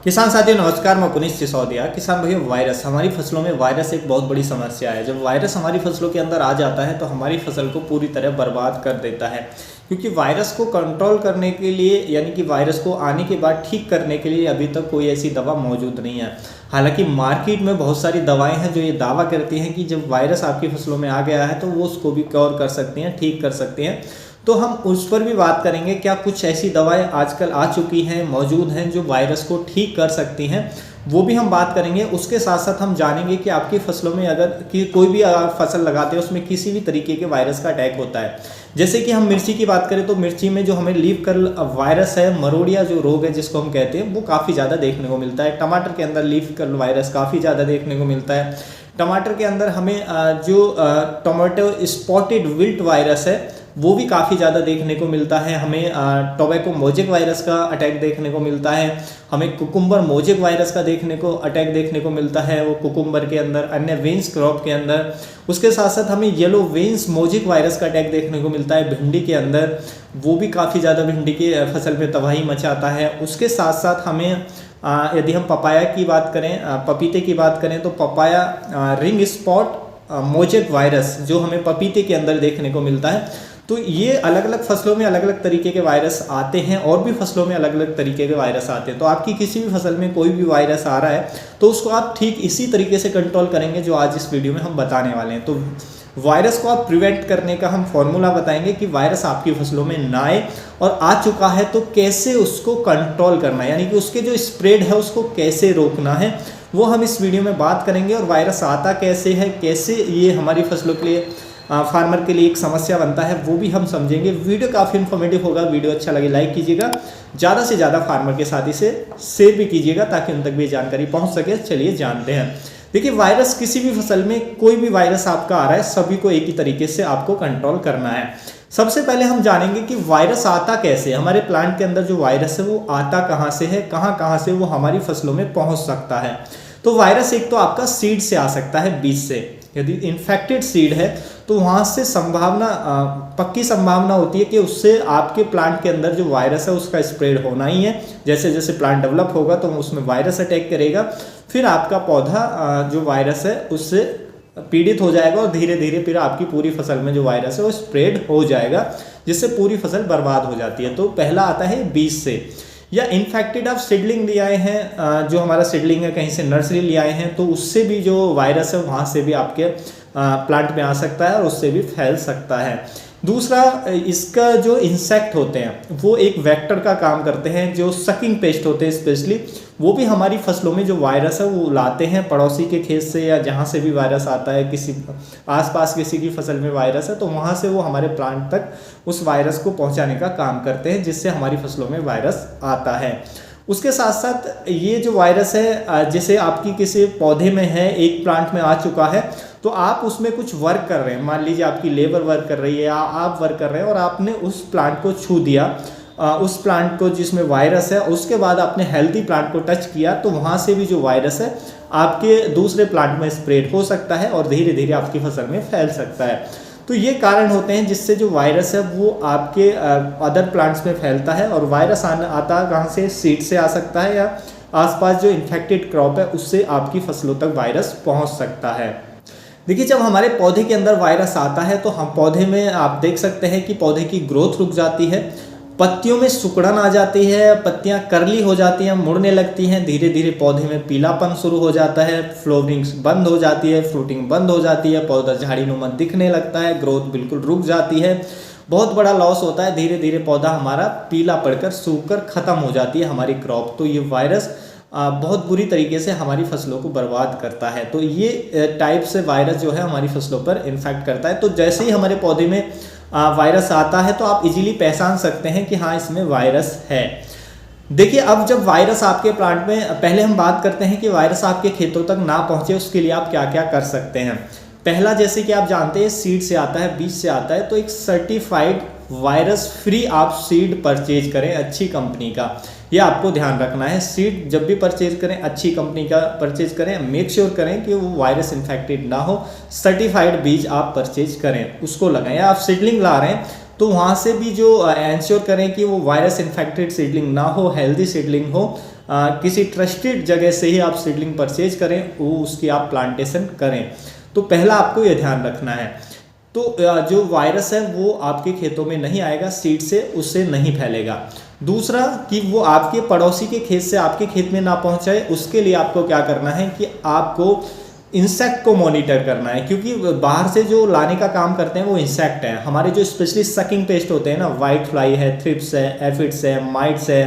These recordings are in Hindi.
किसान साथियों नमस्कार, मैं पुनीत सिसोदिया। किसान भाइयों, वायरस हमारी फसलों में वायरस एक बहुत बड़ी समस्या है। जब वायरस हमारी फसलों के अंदर आ जाता है तो हमारी फसल को पूरी तरह बर्बाद कर देता है, क्योंकि वायरस को कंट्रोल करने के लिए यानी कि वायरस को आने के बाद ठीक करने के लिए अभी तक कोई ऐसी दवा मौजूद नहीं है। हालांकि मार्केट में बहुत सारी दवाएं हैं जो ये दावा करती हैं कि जब वायरस आपकी फसलों में आ गया है तो वो उसको भी क्योर कर सकती हैं, ठीक कर सकती हैं। तो हम उस पर भी बात करेंगे, क्या कुछ ऐसी दवाएं आजकल आ चुकी हैं, मौजूद हैं, जो वायरस को ठीक कर सकती हैं, वो भी हम बात करेंगे। उसके साथ साथ हम जानेंगे कि आपकी फसलों में अगर कि कोई भी फसल लगाते हैं उसमें किसी भी तरीके के वायरस का अटैक होता है। जैसे कि हम मिर्ची की बात करें तो मिर्ची में जो हमें लीफ कर्ल वायरस है, मरोड़िया जो रोग है जिसको हम कहते हैं, वो काफ़ी ज़्यादा देखने को मिलता है। टमाटर के अंदर लीफ कर्ल वायरस काफ़ी ज़्यादा देखने को मिलता है। टमाटर के अंदर हमें जो टोमेटो स्पॉटेड विल्ट वायरस है वो भी काफ़ी ज़्यादा देखने को मिलता है। हमें टोबैको मोजेक वायरस का अटैक देखने को मिलता है। हमें कुकुम्बर मोजेक वायरस का अटैक देखने को मिलता है, वो कुकुम्बर के अंदर, अन्य वेन्स क्रॉप के अंदर। उसके साथ साथ हमें येलो वेन्स मोजेक वायरस का अटैक देखने को मिलता है भिंडी के अंदर, वो भी काफ़ी ज़्यादा भिंडी की फसल में तबाही मचाता है। उसके साथ साथ हमें यदि हम पपाया की बात करें, पपीते की बात करें तो papaya ring spot mosaic virus जो हमें पपीते के अंदर देखने को मिलता है। तो ये अलग अलग फसलों में अलग अलग तरीके के वायरस आते हैं और भी फसलों में अलग अलग तरीके के वायरस आते हैं। तो आपकी किसी भी फसल में कोई भी वायरस आ रहा है तो उसको आप ठीक इसी तरीके से कंट्रोल करेंगे जो आज इस वीडियो में हम बताने वाले हैं। तो वायरस को आप प्रिवेंट करने का हम फॉर्मूला बताएंगे कि वायरस आपकी फसलों में ना आए, और आ चुका है तो कैसे उसको कंट्रोल करना है, यानी कि उसके जो स्प्रेड है उसको कैसे रोकना है, वो हम इस वीडियो में बात करेंगे। और वायरस आता कैसे है, कैसे ये हमारी फसलों के लिए फार्मर के लिए एक समस्या बनता है, वो भी हम समझेंगे। वीडियो काफ़ी इन्फॉर्मेटिव होगा। वीडियो अच्छा लगे लाइक कीजिएगा, ज़्यादा से ज़्यादा फार्मर के साथ इसे शेयर भी कीजिएगा ताकि उन तक भी जानकारी पहुंच सके। चलिए जानते हैं। देखिए, वायरस किसी भी फसल में कोई भी वायरस आपका आ रहा है, सभी को एक ही तरीके से आपको कंट्रोल करना है। सबसे पहले हम जानेंगे कि वायरस आता कैसे, हमारे प्लांट के अंदर जो वायरस है वो आता कहाँ से है, कहाँ से वो हमारी फसलों में पहुँच सकता है। तो वायरस एक तो आपका सीड से आ सकता है, बीज से। यदि इन्फेक्टेड सीड है तो वहाँ से पक्की संभावना होती है कि उससे आपके प्लांट के अंदर जो वायरस है उसका स्प्रेड होना ही है। जैसे जैसे प्लांट डेवलप होगा तो उसमें वायरस अटैक करेगा, फिर आपका पौधा जो वायरस है उससे पीड़ित हो जाएगा और धीरे धीरे फिर आपकी पूरी फसल में जो वायरस है वो स्प्रेड हो जाएगा, जिससे पूरी फसल बर्बाद हो जाती है। तो पहला आता है बीज से, या इन्फेक्टेड आप सीडलिंग ले आए हैं, जो हमारा सीडलिंग है कहीं से नर्सरी ले आए हैं, तो उससे भी जो वायरस है वहाँ से भी आपके प्लांट में आ सकता है और उससे भी फैल सकता है। दूसरा, इसका जो इंसेक्ट होते हैं वो एक वेक्टर का काम करते हैं, जो सकिंग पेस्ट होते हैं स्पेशली, वो भी हमारी फसलों में जो वायरस है वो लाते हैं पड़ोसी के खेत से, या जहाँ से भी वायरस आता है, किसी आसपास किसी की फसल में वायरस है तो वहाँ से वो हमारे प्लांट तक उस वायरस को पहुँचाने का काम करते हैं, जिससे हमारी फसलों में वायरस आता है। उसके साथ साथ ये जो वायरस है, जैसे आपकी किसी पौधे में है, एक प्लांट में आ चुका है, तो आप उसमें कुछ वर्क कर रहे हैं, मान लीजिए आपकी लेबर वर्क कर रही है या आप वर्क कर रहे हैं और आपने उस प्लांट को छू दिया, उस प्लांट को जिसमें वायरस है, उसके बाद आपने हेल्दी प्लांट को टच किया, तो वहाँ से भी जो वायरस है आपके दूसरे प्लांट में स्प्रेड हो सकता है और धीरे धीरे आपकी फसल में फैल सकता है। तो ये कारण होते हैं जिससे जो वायरस है वो आपके अदर प्लांट्स में फैलता है। और वायरस आता कहाँ से, सीड से आ सकता है, या आसपास जो इन्फेक्टेड क्रॉप है उससे आपकी फसलों तक वायरस पहुँच सकता है। देखिए, जब हमारे पौधे के अंदर वायरस आता है तो हम पौधे में आप देख सकते हैं कि पौधे की ग्रोथ रुक जाती है, पत्तियों में सिकुड़न आ जाती है, पत्तियां करली हो जाती हैं, मुड़ने लगती हैं, धीरे धीरे पौधे में पीलापन शुरू हो जाता है, फ्लावरिंग बंद हो जाती है, फ्रूटिंग बंद हो जाती है, पौधा झाड़ीनुमा दिखने लगता है, ग्रोथ बिल्कुल रुक जाती है, बहुत बड़ा लॉस होता है, धीरे धीरे पौधा हमारा पीला पड़कर सूखकर ख़त्म हो जाती है हमारी क्रॉप। तो ये वायरस बहुत बुरी तरीके से हमारी फसलों को बर्बाद करता है। तो ये टाइप से वायरस जो है हमारी फसलों पर इन्फेक्ट करता है। तो जैसे ही हमारे पौधे में वायरस आता है तो आप इजीली पहचान सकते हैं कि हाँ, इसमें वायरस है। देखिए, अब जब वायरस आपके प्लांट में, पहले हम बात करते हैं कि वायरस आपके खेतों तक ना पहुंचे उसके लिए आप क्या क्या कर सकते हैं। पहला, जैसे कि आप जानते हैं, सीड से आता है, बीज से आता है, तो एक सर्टिफाइड वायरस फ्री आप सीड परचेज करें अच्छी कंपनी का। ये आपको ध्यान रखना है, सीड जब भी परचेज करें अच्छी कंपनी का परचेज करें, मेक श्योर करें कि वो वायरस इन्फेक्टेड ना हो, सर्टिफाइड बीज आप परचेज करें, उसको लगाएं। आप सीडलिंग ला रहे हैं तो वहाँ से भी जो इंश्योर करें कि वो वायरस इन्फेक्टेड सीडलिंग ना हो, हेल्दी सीडलिंग हो, किसी ट्रस्टेड जगह से ही आप सीडलिंग परचेज करें, वो उसकी आप प्लांटेशन करें। तो पहला आपको ये ध्यान रखना है। तो जो वायरस है वो आपके खेतों में नहीं आएगा, सीड से उससे नहीं फैलेगा। दूसरा कि वो आपके पड़ोसी के खेत से आपके खेत में ना पहुंचाए, उसके लिए आपको क्या करना है कि आपको इंसेक्ट को मॉनिटर करना है, क्योंकि बाहर से जो लाने का काम करते हैं वो इंसेक्ट हैं। हमारे जो स्पेशली सकिंग पेस्ट होते हैं ना, वाइट फ्लाई है, थ्रिप्स है, एफिड्स है, माइट्स है,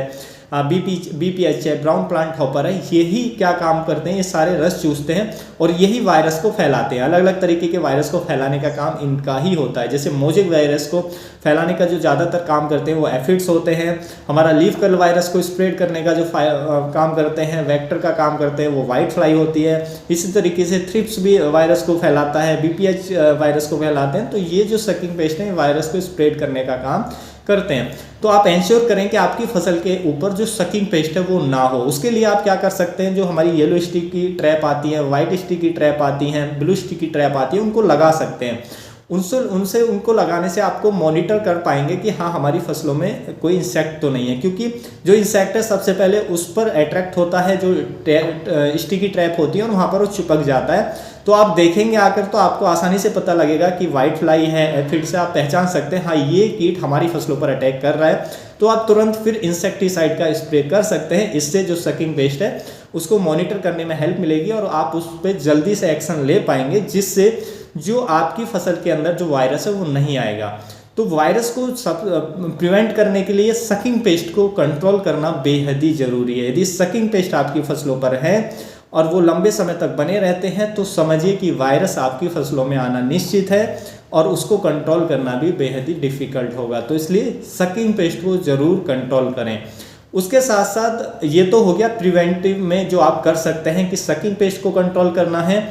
बीपीएच है, ब्राउन प्लांट हॉपर है, यही क्या काम करते हैं, ये सारे रस चूसते हैं और यही वायरस को फैलाते हैं। अलग अलग तरीके के वायरस को फैलाने का काम इनका ही होता है। जैसे मोजेक वायरस को फैलाने का जो ज़्यादातर काम करते हैं वो एफिड्स होते हैं। हमारा लीफ कर्ल वायरस को स्प्रेड करने का जो काम करते हैं, वेक्टर का काम करते हैं, वो वाइट फ्लाई होती है। इसी तरीके से थ्रिप्स भी वायरस को फैलाता है, बीपीएच वायरस को फैलाते हैं। तो ये जो सकिंग पेस्ट हैं वायरस को स्प्रेड करने का काम करते हैं। तो आप इंश्योर करें कि आपकी फसल के ऊपर जो सकिंग पेस्ट है वो ना हो। उसके लिए आप क्या कर सकते हैं, जो हमारी येलो स्टिक की ट्रैप आती है, व्हाइट स्टिक की ट्रैप आती हैं, ब्लू स्टिक की ट्रैप आती है, उनको लगा सकते हैं। उनको लगाने से आपको मॉनिटर कर पाएंगे कि हाँ हमारी फसलों में कोई इंसेक्ट तो नहीं है, क्योंकि जो इंसेक्ट है सबसे पहले उस पर अट्रैक्ट होता है जो स्टिकी ट्रैप होती है और वहाँ पर वो चिपक जाता है। तो आप देखेंगे आकर तो आपको आसानी से पता लगेगा कि वाइट फ्लाई है, एफिड से आप पहचान सकते हैं हाँ ये कीट हमारी फसलों पर अटैक कर रहा है। तो आप तुरंत फिर इंसेक्टिसाइड का स्प्रे कर सकते हैं। इससे जो सकिंग पेस्ट है उसको मॉनिटर करने में हेल्प मिलेगी और आप उस पर जल्दी से एक्शन ले पाएंगे, जिससे जो आपकी फसल के अंदर जो वायरस है वो नहीं आएगा। तो वायरस को प्रिवेंट करने के लिए सकिंग पेस्ट को कंट्रोल करना बेहद ही जरूरी है। यदि सकिंग पेस्ट आपकी फसलों पर है और वो लंबे समय तक बने रहते हैं तो समझिए कि वायरस आपकी फसलों में आना निश्चित है और उसको कंट्रोल करना भी बेहद ही डिफिकल्ट होगा। तो इसलिए सकिंग पेस्ट को जरूर कंट्रोल करें। उसके साथ साथ ये तो हो गया प्रिवेंटिव में जो आप कर सकते हैं कि सकिंग पेस्ट को कंट्रोल करना है।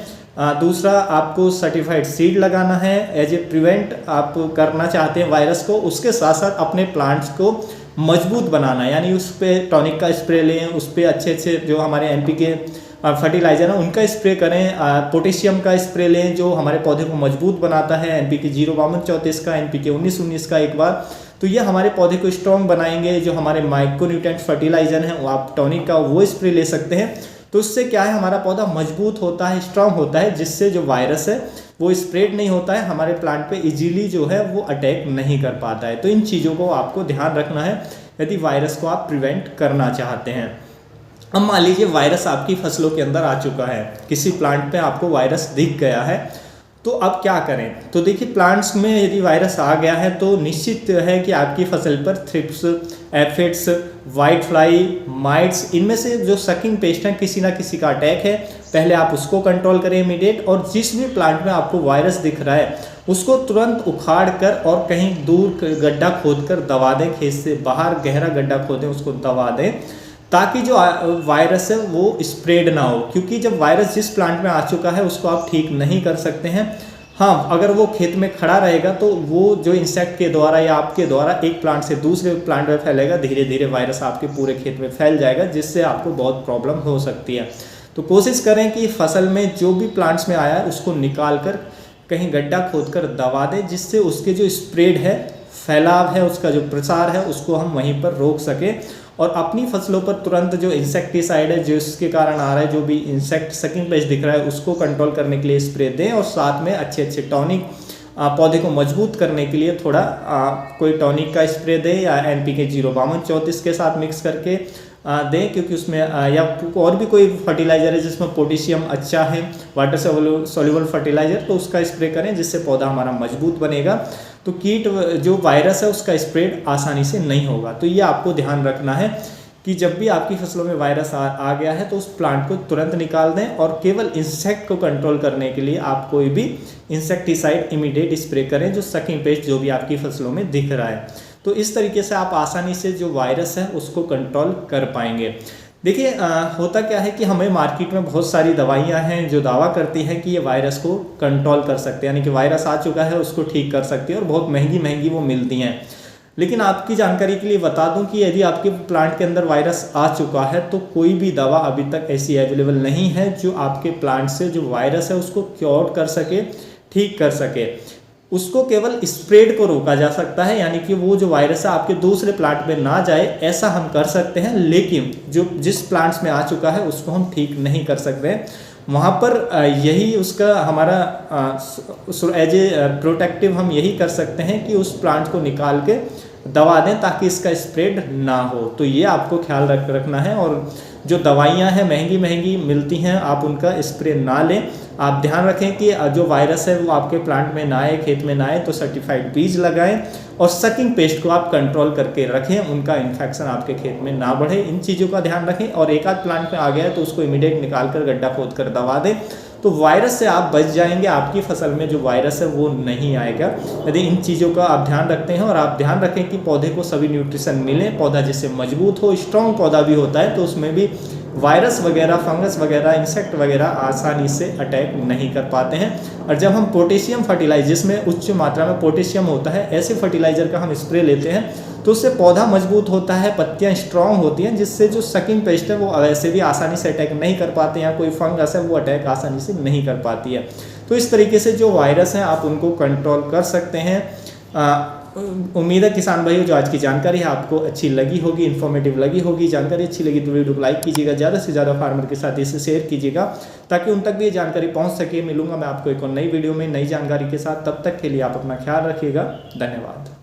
दूसरा आपको सर्टिफाइड सीड लगाना है एज ए प्रिवेंट आप करना चाहते हैं वायरस को। उसके साथ साथ अपने प्लांट्स को मजबूत बनाना है, यानी उस पर टॉनिक का स्प्रे लें, उस पर अच्छे अच्छे जो हमारे एनपीके फर्टिलाइजर है उनका स्प्रे करें, पोटेशियम का स्प्रे लें जो हमारे पौधे को मजबूत बनाता है, एनपीके 05234 का, एनपीके 1919 का एक बार। तो ये हमारे पौधे को स्ट्रॉन्ग बनाएंगे। जो हमारे माइक्रोन्यूट्रिएंट फर्टिलाइजर हैं वो आप टॉनिक का वो स्प्रे ले सकते हैं। तो उससे क्या है हमारा पौधा मजबूत होता है, स्ट्रांग होता है, जिससे जो वायरस है वो स्प्रेड नहीं होता है, हमारे प्लांट पे इजीली जो है वो अटैक नहीं कर पाता है। तो इन चीज़ों को आपको ध्यान रखना है यदि वायरस को आप प्रिवेंट करना चाहते हैं। अब मान लीजिए वायरस आपकी फसलों के अंदर आ चुका है, किसी प्लांट पे आपको वायरस दिख गया है, तो अब क्या करें। तो देखिए प्लांट्स में यदि वायरस आ गया है तो निश्चित है कि आपकी फसल पर thrips, aphids, white fly, mites, इनमें से जो सकिंग पेस्ट हैं किसी ना किसी का अटैक है। पहले आप उसको कंट्रोल करें इमीडिएट, और जिस भी प्लांट में आपको वायरस दिख रहा है उसको तुरंत उखाड़ कर और कहीं दूर गड्ढा खोद कर दबा दें, खेत से बाहर गहरा गड्ढा खोदें, उसको दबा दें, ताकि जो वायरस है वो स्प्रेड ना हो। क्योंकि जब वायरस जिस प्लांट में आ चुका है उसको आप ठीक नहीं कर सकते हैं। हाँ, अगर वो खेत में खड़ा रहेगा तो वो जो इंसेक्ट के द्वारा या आपके द्वारा एक प्लांट से दूसरे प्लांट में फैलेगा, धीरे धीरे वायरस आपके पूरे खेत में फैल जाएगा, जिससे आपको बहुत प्रॉब्लम हो सकती है। तो कोशिश करें कि फसल में जो भी प्लांट्स में आया है उसको निकाल कर कहीं गड्ढा खोद कर दबा दें, जिससे उसके जो स्प्रेड है, फैलाव है, उसका जो प्रसार है उसको हम वहीं पर रोक सकें। और अपनी फसलों पर तुरंत जो इंसेक्टिसाइड है जिसके कारण आ रहा है, जो भी इंसेक्ट सकिंग पेस्ट दिख रहा है, उसको कंट्रोल करने के लिए स्प्रे दें। और साथ में अच्छे अच्छे टॉनिक पौधे को मजबूत करने के लिए थोड़ा कोई टॉनिक का स्प्रे दें या एनपीके 05234 के साथ मिक्स करके दें, क्योंकि उसमें या और भी कोई फर्टिलाइज़र है जिसमें पोटेशियम अच्छा है, वाटर सॉल्युबल फर्टिलाइज़र, तो उसका स्प्रे करें, जिससे पौधा हमारा मजबूत बनेगा। तो कीट जो वायरस है उसका स्प्रेड आसानी से नहीं होगा। तो ये आपको ध्यान रखना है कि जब भी आपकी फसलों में वायरस आ गया है तो उस प्लांट को तुरंत निकाल दें, और केवल इंसेक्ट को कंट्रोल करने के लिए आप कोई भी इंसेक्टिसाइड इमीडिएट स्प्रे करें, जो सकिंग पेस्ट जो भी आपकी फसलों में दिख रहा है। तो इस तरीके से आप आसानी से जो वायरस है उसको कंट्रोल कर पाएंगे। देखिए होता क्या है कि हमें मार्केट में बहुत सारी दवाइयां हैं जो दावा करती हैं कि ये वायरस को कंट्रोल कर सकते हैं, यानी कि वायरस आ चुका है उसको ठीक कर सकती है, और बहुत महंगी महंगी वो मिलती हैं। लेकिन आपकी जानकारी के लिए बता दूं कि यदि आपके प्लांट के अंदर वायरस आ चुका है तो कोई भी दवा अभी तक ऐसी अवेलेबल नहीं है जो आपके प्लांट से जो वायरस है उसको क्योर कर सके, ठीक कर सके। उसको केवल स्प्रेड को रोका जा सकता है, यानी कि वो जो वायरस है आपके दूसरे प्लांट में ना जाए, ऐसा हम कर सकते हैं। लेकिन जो जिस प्लांट्स में आ चुका है उसको हम ठीक नहीं कर सकते हैं। वहाँ पर यही उसका हमारा एज ए प्रोटेक्टिव हम यही कर सकते हैं कि उस प्लांट को निकाल के दवा दें ताकि इसका स्प्रेड ना हो। तो ये आपको ख्याल रखना है। और जो दवाइयाँ हैं महंगी महंगी मिलती हैं, आप उनका स्प्रे ना लें। आप ध्यान रखें कि जो वायरस है वो आपके प्लांट में ना आए, खेत में ना आए, तो सर्टिफाइड बीज लगाएं और सकिंग पेस्ट को आप कंट्रोल करके रखें, उनका इन्फेक्शन आपके खेत में ना बढ़े। इन चीज़ों का ध्यान रखें। और एक आध प्लांट में आ गया है तो उसको इमीडिएट निकाल कर गड्ढा खोद कर दवा दें, तो वायरस से आप बच जाएंगे। आपकी फसल में जो वायरस है वो नहीं आएगा यदि इन चीज़ों का आप ध्यान रखते हैं। और आप ध्यान रखें कि पौधे को सभी न्यूट्रिशन मिले, पौधा जिससे मजबूत हो, स्ट्रॉन्ग पौधा भी होता है तो उसमें भी वायरस वगैरह, फंगस वगैरह, इंसेक्ट वगैरह आसानी से अटैक नहीं कर पाते हैं। और जब हम पोटेशियम फर्टिलाइजर, जिसमें उच्च मात्रा में पोटेशियम होता है, ऐसे फर्टिलाइजर का हम स्प्रे लेते हैं तो उससे पौधा मजबूत होता है, पत्तियां स्ट्रांग होती हैं, जिससे जो सकिंग पेस्ट है वो वैसे भी आसानी से अटैक नहीं कर पाते हैं। कोई फंगस है वो अटैक आसानी से नहीं कर पाती है। तो इस तरीके से जो वायरस हैं आप उनको कंट्रोल कर सकते हैं। उम्मीद है किसान भाइयों जो आज की जानकारी है आपको अच्छी लगी होगी, इन्फॉर्मेटिव लगी होगी। जानकारी अच्छी लगी तो वीडियो को लाइक कीजिएगा, ज़्यादा से ज़्यादा फार्मर के साथ इसे शेयर कीजिएगा ताकि उन तक भी ये जानकारी पहुंच सके। मिलूंगा मैं आपको एक और नई वीडियो में नई जानकारी के साथ। तब तक के लिए आप अपना ख्याल रखिएगा। धन्यवाद।